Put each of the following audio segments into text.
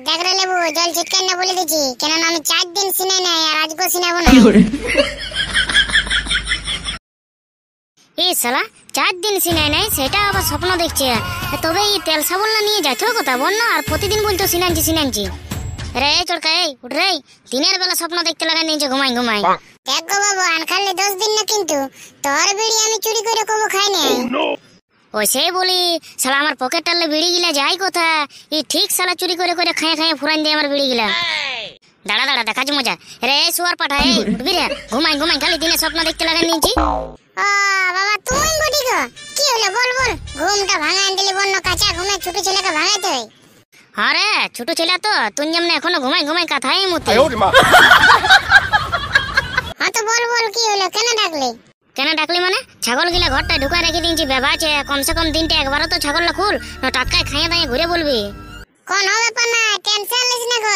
দেখ রে লেবু, জল ছিটকাই না বলে দিচ্ছি, কেননা আমি 4 দিন সিনাই নাই আর আজকেও সিনাবো না। এই শালা 4 দিন সিনাই নাই, সেটা আবার স্বপ্ন দেখছে। তবে এই তেল সাবুন না নিয়ে যাইতো কথা বল না, আর প্রতিদিন বলতো সিনানছি। রে চড়কা, এই উঠ রে, দিনের বেলা স্বপ্ন দেখতে লাগা নিচে ঘুমাই। দেখ গো বাবু, আনখালে 10 দিন না, কিন্তু তোর বিড়ি আমি চুরি করে কবো খাই নাই। ওই সেই বলি শালা আমার পকেট টালে বিড়ি গিলা যাই কথা, এই ঠিক শালা চুরি করে খাইয়ে ফুরান দিয়ে আমার বিড়ি গিলা। দাঁড়া দেখাচ্ছি মজা। রে শুয়ার পাঠা, এই উঠবি রে, ঘুমাই খালি দিনে স্বপ্ন দেখতে লাগা নিয়েছি। ও বাবা তুমি বটি গো, কি হলো বল। ঘুমটা ভাঙাই দিলি বন্য কাঁচা ঘুমে ছোট ছেলেকে ভাঙাইতে হয়। আরে ছোট ছেলে তো তুই যেমন এখনো ঘুমাই কথাই মতি। হ্যাঁ তো বল কি হলো, কেন ডাকলি মানে? ছাগল গিলা ঘরটা ঢুকা রেখে দিয়েছি বেবাছে, কমসে কম দিনটা একবারও তো ছাগলটা খুল না, টাটকায় খাইয়ে দাইয়ে ঘুরে বলবি। কোন হবে পানা, টেনশন লিস না গো।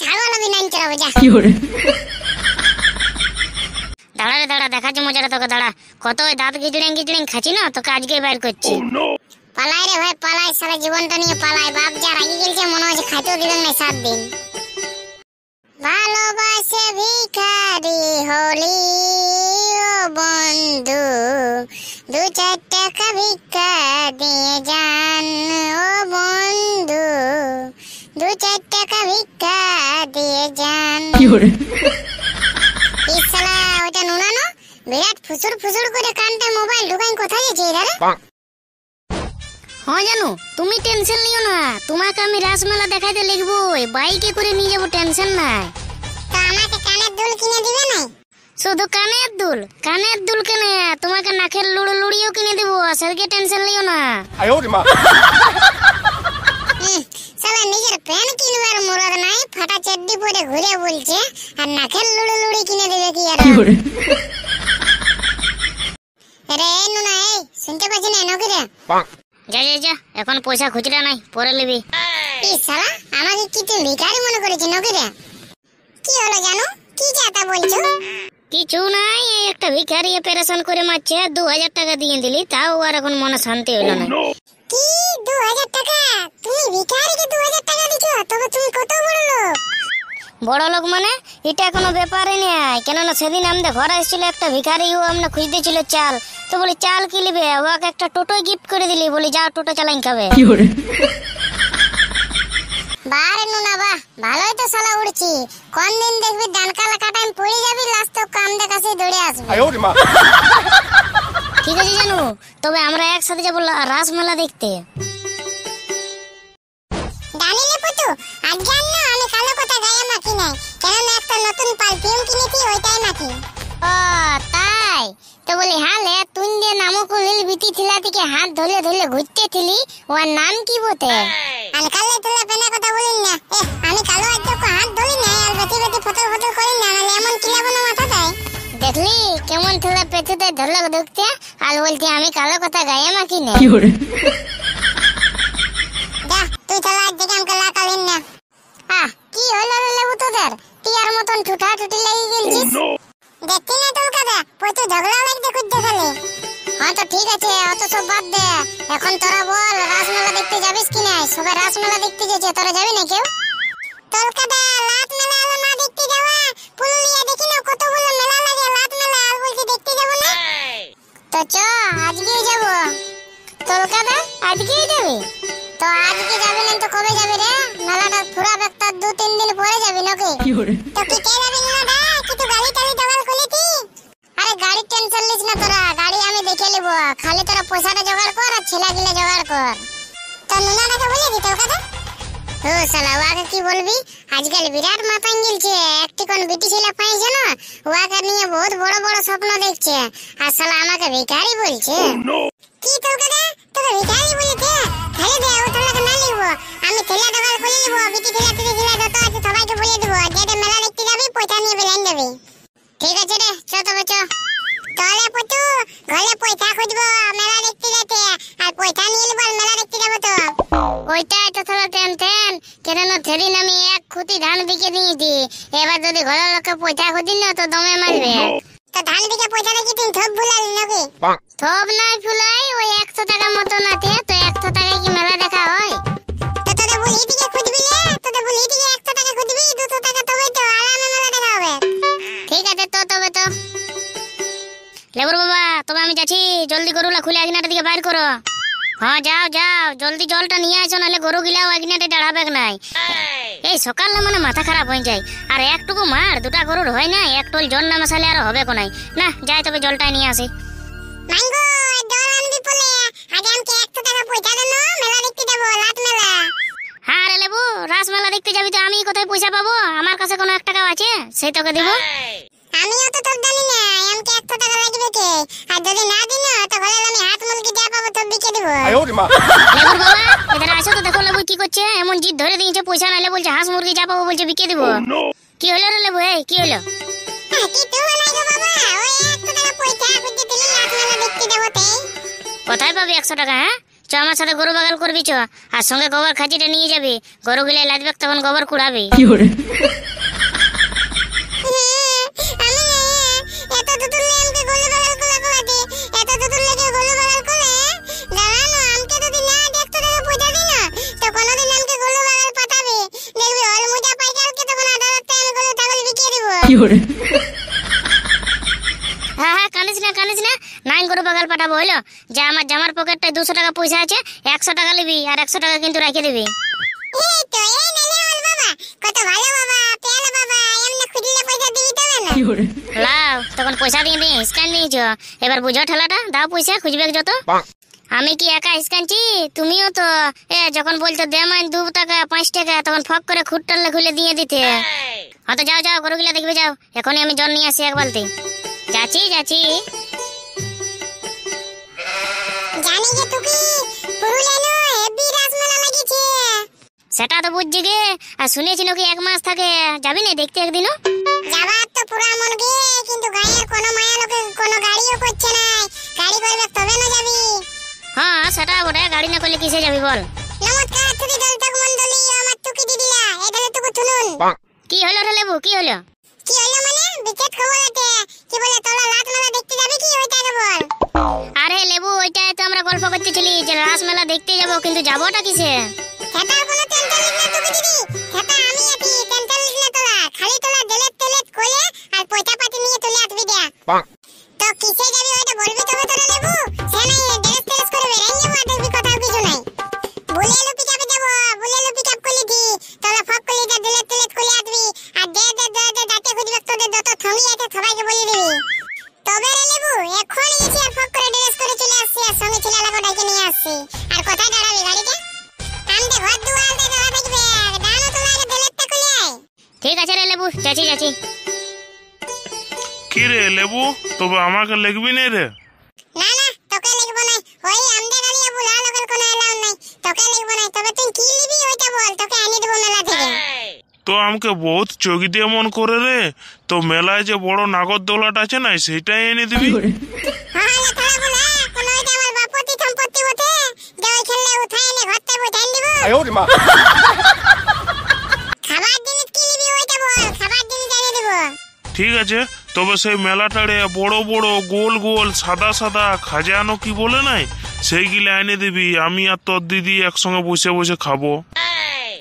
ছাগল আমি নাই চড়াবো যা। দাঁড়া দেখাচ্ছি মজাটা তোকে, দাঁড়া। কত ওই দাঁত গিজড়েং খাচ্ছি না, তোকে আজকে বাইর করছি। পালাই রে ভাই পালাই, সারা জীবনটা নিয়ে পালাই। বাপ যা রাগি গেলছে মনে হচ্ছে খাইতেও দিবেন না 7 দিন। ভালোবাসে ভিখারি হলি ও বন্ধু, 2-4 টাকা ভিক্ষা দিয়ে যান ও বন্ধু, 2-4 টাকা ভিক্ষা দিয়ে যান। ইসালা ওটা নুনানো বিরাট ফুসুর করে কানতে মোবাইল ঢুকাই কোথায় গেছে রে? হ্যাঁ জানো, তুমি টেনশন নিও না, তোমাকে আমি রাসমেলা দেখাইতে লিখবো, বাইকে করে নিয়ে যাবো, টেনশন নাই। তা আমাকে কানের দুল কিনে দিবে না? শুধু কানের দুল কেনে, তোমাকে নাকের লুড়িও কিনে দেবো, সেরকে টেনশন নিও না। শালা নিজের প্যান কিনবার মুরাদ নাই, ফাটা চড্ডি পরে ঘুরে বলছে, আর নাকের লুড়ি কিনে দেবে কি আর? রে নুনা, এই শুনতে পাচ্ছি না নকি রে? যা এখন পয়সা খুচরা নাই, পরে নিবি। এই শালা আমাকে কি তুই ভিখারি মনে করেছিস নকি রে? কি হলো জানো, কি যাতা বলছো? কিছু নাই, এই একটা ভিখারি অপারেশন করে মারছে, 2000 টাকা দিয়ে দিলি, তাও আর এখন মনে শান্তি হইলো না। কি 2000 টাকা? তুমি ভিখারিকে 2000 টাকা দিছো? তবে তুমি কত বড় লোক মানে? এটা কোনো ব্যাপারই নাই, কেননা সেদিন আমাদের ঘরে এসেছিল একটা ভিখারি, ও আমরা খুঁজতে ছিল চাল, তো বলি চাল কি লিবে, ওকে একটা টোটোই গিফট করে দিলি, বলি যাও টোটো চালাই খাবে। বারে নুনা বাহ, ভালোই তো শালা উড়ছি, কোন দিন দেখবি ডানকালা কাটাই পড়ে যাবি, লাস্ট তো কাম দেখাসি দৌড়ে আসবে। ঠিক আছে জানু, তবে আমরা একসাথে যাবো রাসমেলা দেখতে। ডানিলে পুতু, আজ জান না আমি কালো কথা গায়ে মাখি নাই, কেন একটা নতুন পারফিউম কিনেছি, ওইটাই মাখি। ও তাই তো বলি, হ্যাঁ লে তুই যে নামকুলিল বিটি থিলা থেকে হাত ধরে ঘুরতে থিলি, ওর নাম কি বটে? আলকালে তুলে পেনা কথা বলিন না, আমি কালো আজ তো হাত ধরি না, আর বেটি ফটো করি না, নালে এমন কিলাবো না মাথা তাই। দেখলি কেমন থিলা পেছুতে ধরলো ঢুকতে, আর বলছি আমি কালো কথা গায়ে মাখি না। তুই তাহলে আজ দেখে আমাকে লাকালিন না। কি হলো রে লেবু তোদের, টিয়ার মতন ঠুটি লেগে গেলছিস? দেখতি না তোর কাদা প্রচুর ঝগড়া লাগতে খুঁজতে খালি। হ্যাঁ তো ঠিক আছে, অত সব বাদ দে, এখন তোরা বল রাসমেলা দেখতে যাবিস কি না? সবাই রাসমেলা দেখতে যাচ্ছে, তোরা যাবি না কেউ? তোর কাদা লাত মেলা আলো না দেখতে যাওয়া, পুরুলিয়া দেখি না কত বড় মেলা লাগে, লাত মেলা আর বলছি দেখতে যাব না? তো চ আজকেই যাব। তোর কাদা আজকেই যাবি? তো আজকে যাবি না তো কবে যাবি রে? মেলাটা পুরা একটা 2-3 দিন পরে যাবি নাকি? তো কি কে যাবি না দা, কি তুই গাড়ি জোগাড় করলি? আরে গাড়ির টেনশন লিস না তোরা, গাড়ি আমি দেখে নেব, খালি তোরা পয়সাটা জোগাড় কর আর ছেলেগুলো জোগাড় কর। তো নুনাটাকে বলে দি তোর কথা। ও শালা ওয়াকে কি বলবি, আজকাল বিরাট মাথায় গিলছে, একটি কোন বিটি ছেলে পাইছে না, ওয়াকে নিয়ে বহুত বড় স্বপ্ন দেখছে, আর শালা আমাকে ভিখারি বলছে। কি তোর কথা, তোকে ভিখারি বলেছে? খালি দে, ও তোর লাগে না লিব, আমি ছেলে জোগাড় করে নিব, বিটি ছেলে যত আছে সবাইকে বলে দেব, যেটা মেলা দেখতে যাবি পয়সা নিয়ে বেলাইন যাবি। ঠিক আছে রে, চ তবে চ। তাহলে পুতু ঘরে পয়সা খুঁজবো মেলা দেখতে যেতে, আর পয়সা নিয়ে নিব, মেলা দেখতে যাবো তো। ওইটাই তো তোর টেনশন, কেননা সেদিন আমি 1 খুঁটি ধান বিকে দিয়েছি, এবার যদি ঘরের লোকে পয়সা খুঁজি না তো দমে মারবে। তো ধান বিকে পয়সা নাকি তুই থপ ভুলালি নাকি? থপ নাই ফুলাই, ওই 100 টাকা মতো নাতে, তো 100 টাকায় কি মেলা দেখা হয়? আগনাটা দিকে বাইর করো। হ্যাঁ যাও যাও, জলদি জলটা নিয়ে আসো, নাহলে গরু গিলাও আগনাটা দাঁড়াবে নাই। এই সকালে মানে মাথা খারাপ হয়ে যায়। আর একটুকু মার, দুটা গরুর হয় না, এক টোল জল না মশালে আর হবে কোনাই না। যাই তবে জলটাই নিয়ে আসি। মাঙ্গো জল আনবি বলে আগে আমাকে 100 টাকা পয়সা দেন, মেলা দেখতে যাব, লাট মেলা। হ্যাঁ রে লেবু, রাস মেলা দেখতে যাবি তো আমি কোথায় পয়সা পাবো? আমার কাছে কোনো 1 টাকাও আছে, সেই তোকে দিব। আমিও তো তোর জানি না আমাকে 100 টাকা লাগবে কে, আর যদি না দিন তো বলে আমি হাত মুলকি যা পাবো তো বিকে দেব। লেবুর বাবা এদের আসো তো, দেখো লেবু কি করছে, এমন জিদ ধরে দিয়েছে, পয়সা নাইলে বলছে হাঁস মুরগি যা পাবো বলছে বিকে দেবো। কি হলো রে লেবু, এই কি হলো? কি তুমি নাই গো বাবা, ওই 100 টাকা পয়সা খুঁজে দিলি লাট মেলা দেখতে যাব তাই। কোথায় পাবি 100 টাকা? হ্যাঁ চ, আমার সাথে গরু বাগাল করবি চ, আর সঙ্গে গোবর খাঁচিটা নিয়ে যাবি। গরু গিলে লাগবে তখন গোবর কুড়াবি। হ্যাঁ হ্যাঁ, কানিস না কানিস না, নাই গরু বাগাল পাঠাবো হইলো। যে আমার জামার পকেটটায় 200 টাকা পয়সা আছে, 100 টাকা নিবি, আর 100 টাকা কিন্তু রেখে দিবি। এই তো এই নালে ওর বাবা কত ভালো বাবা, পেয়ালা বাবা, এমনি খুঁজলে পয়সা দিবি তবে না। লাও তখন পয়সা দিয়ে দিয়ে স্ক্যান দিয়েছ, এবার বুঝো ঠেলাটা, দাও পয়সা, খুঁজবে যত। আমি কি একা স্ক্যানছি? তুমিও তো যখন বলতো দে মাইন 2 টাকা 5 টাকা, তখন ফক করে খুঁটটালে খুলে দিয়ে দিতে। হ্যাঁ তো যাও যাও, গরুগুলা দেখবে যাও, এখনই আমি জল নিয়ে আসি 1 বালতি। যাচ্ছি যাচ্ছি। জানি যে তুই পুরুলিয়ানো হেভি রাসমেলা লাগিছে। সেটা তো বুঝছি গে, আর শুনেছি নাকি 1 মাস থাকে, যাবি না দেখতে একদিনও? যাবার তো পুরা মন গে, কিন্তু গায়ের কোনো মায়া লোকে কোনো গাড়িও করছে না, গাড়ি করবে তবে না যাবি। হ্যাঁ সেটা বটে, গাড়ি না করলে কিসে যাবি বল? নমস্কার তুই দলতক মন্ডলী, আমার তুকি দিদিলা, এটালে তুকু শুনুন। কি হলো রে লেবু, কি হলো? কি হলো মানে বিকেট খবর আছে, কি বলে তোরা লাট মেলা দেখতে যাবি কি, ওইটাকে বল। আরে লেবু, ওইটাই তো আমরা গল্প করতেছিলি যে রাস মেলা দেখতে যাবো, কিন্তু যাবোটা কিসে? সেটার কোনো টেনশন নিস না তুকি দিদি, সেটা আমি আছি, টেনশন নিস না তোরা, খালি তোরা দেলেট তেলেট কোলে আর পয়সা পাতি নিয়ে চলে আসবি দেয়া। তো কিসে যাবি ওইটা বলবি তবে তোরা লেবু, সে নাই ড্রেস টেস করে বেরাই যাবো, আর দেখবি কোথাও কিছু নাই। বুলেলো পিকআপে যাবো, বুলেলো পিকআপ করলি দি তোরা ফক করলি যা দেলেট তেলেট করে আসবি, আর দে দে দে দে ডাকে খুঁজবে তোদের যত থমি আছে সবাইকে বলে দিবি। তবে রে লেবু এখন এসে আর ফক করে ড্রেস করে চলে আসছি, আর সঙ্গে ছেলে লাগো ডাকে নিয়ে আসছি। আর কোথায় দাঁড়াবি গাড়িতে? আমদে ঘর দুয়ার দে দাঁড়া থাকবে, ডানো তোলা আগে দেলেটটা করে আয়। ঠিক আছে রে লেবু, যাচ্ছি যাচ্ছি। কি রে লেবু, তবে আমাকে লিখবি না রে? না না তোকে লিখবো না, ওই আমদে গাড়ি আবু লাল লোকের কোনো এলাও নাই, তোকে লিখবো না। তবে তুই কি লিবি ওইটা বল, তোকে আনি দেবো মেলা থেকে। তো আমাকে বহুত চোখ দিয়ে মন করে রে, তো মেলায় যে বড় নাগরদোলাটা আছে না, সেটাই এনে দিবি। হ্যাঁ তাহলে বলে কোন ওইটা আমার বাপতি সম্পত্তি বটে, যে ওই খেললে উঠাই এনে ঘরতে বইঠাই দিব। খাবার জিনিস কি লিবি ওইটা বল, খাবার জিনিস এনে দেবো। ঠিক আছে, তবে সেই মেলাটারে বড় বড় গোল গোল সাদা সাদা খাজানো কি বলে নাই, সেইগুলো এনে দিবি, আমি আর তোর দিদি একসঙ্গে বসে বসে খাবো।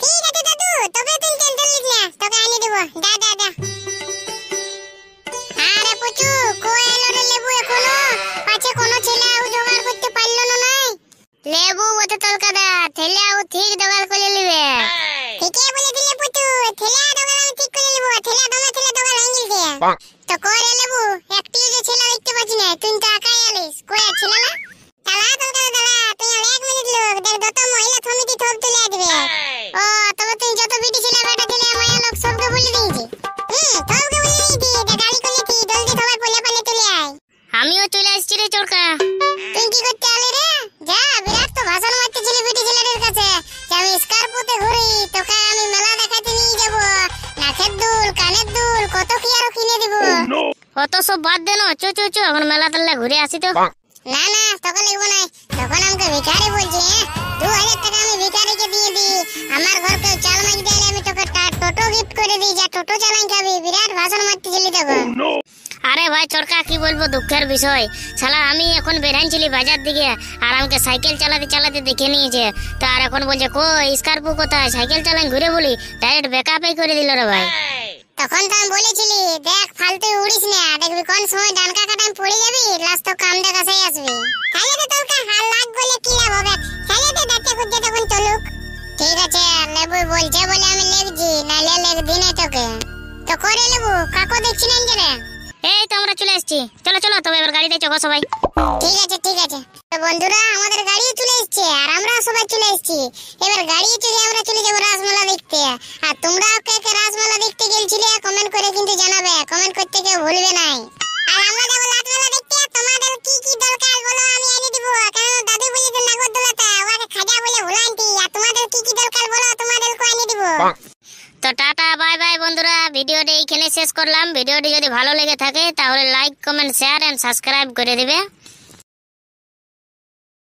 ঠিক আছে দাদু, তবে তুই টেনশন নিস না, তোকে এনে দেবো। দা দা দা। আরে পুচু কই এলো রে লেবু এখনো, পাছে কোনো ছেলে আউ জোগাড় করতে পারলো না নাই। লেবু ওটা তলকাদা, ঠেলে আউ ঠিক জোগাড় করে নিবে। ঠিকই বলে দিলে পুচু, ছেলে দোকান আমি ঠিক করে নিব, ছেলে দমে ছেলে দোকান হয়ে গেছে। তো কই রে লেবু, একটিও যে ছেলে দেখতে পাচ্ছি না, তুই তো একাই আলিস, কই ছেলে না? তালা তলকাদা তালা, তুই আর 1 মিনিট লোক দেখ, যত মহিলা সমিতি সব তুলে আসবে। ও তবে তুই যত বিটি ছেলে বেটা ছেলে মায়া লোক সবকে বলে দিয়েছি। সবকে বলে দিয়েছি, যে গাড়ি করেছি, জলদি সবাই পলে পালে চলে আয়। আমিও চলে আসছি রে চোরকা। তুই কি করতে আলি রে? যা, বিরাট তো ভাষণ মারতেছিলি বিটি ছেলেদের কাছে, যে আমি স্কার্পোতে ঘুরি, তোকে আমি মেলা দেখাতে নিয়ে যাব, নাকের দুল কানের দুল কত কি আরো কিনে দিব। অত সব বাদ দে না, চো চো চো, এখন মেলা টাল্লা ঘুরে আসি তো। না না তোকে লিখবো না, তখন আমাকে ভিখারি বলছি। 2000 টাকা আমি ভিখারিকে দিয়ে দিই, আমার ঘরকে চাল মাছ দিলে আমি তোকে টোটো গিফট করে দিই, যা টোটো চালাই খাবি। বিরাট ভাষণ মারতেছিলি তখন। আরে ভাই চরকা কি বলবো, দুঃখের বিষয়, শালা আমি এখন বেরাইছিলি বাজার দিকে, আর আমাকে সাইকেল চালাতে চালাতে দেখে নিয়েছে, তো আর এখন বলছে কই স্কার্পো কোথায়, সাইকেল চালাই ঘুরে বলি, ডাইরেক্ট ব্যাকআপই করে দিল রে ভাই। তখন তো আমি বলেছিলি দেখ ফালতু উড়িস না, দেখবি কোন সময় ডান কাকাটায় পড়ে যাবি, লাস্ট তো কাম দেখাসাই আসবি। তাহলে তো তোর হাল লাগ বলে কি লাভ হবে, তাহলে তো দাঁতে খুঁজে তখন চলুক। ঠিক আছে লেবু বলছে বলে আমি লেগছি, নাইলে লেগ দিনে তোকে তো করে লেবু। কাকু দেখছি না রে। এই তো আমরা চলে এসেছি, চলো চলো তবে এবার গাড়িতে চড়ো সবাই। ঠিক আছে ঠিক আছে। তো বন্ধুরা আমাদের গাড়ি চলে এসেছে আর আমরা সবাই চলে এসেছি। এবার গাড়ি চড়ে আমরা চলে যাবো রাসমেলা দেখতে। আর তোমরা কে কে রাসমেলা দেখতে গেছিলে কমেন্ট করে কিন্তু জানাবে, কমেন্ট করতে কেউ ভুলবে নাই। আর আমরা যাবো রাসমেলা দেখতে, তোমাদের কি কি দরকার বলো আমি এনে দিব। কারণ দাদু বলে তো নাগরদোলাটা ওকে খাজা বলে ভুলাইতি, আর তোমাদের কি কি দরকার বলো তোমাদেরকে এনে দিব। তো টাটা বাই বাই বন্ধুরা, ভিডিওটি এইখানে শেষ করলাম। ভিডিওটি যদি ভালো লেগে থাকে তাহলে like comment share and subscribe করে দিবে।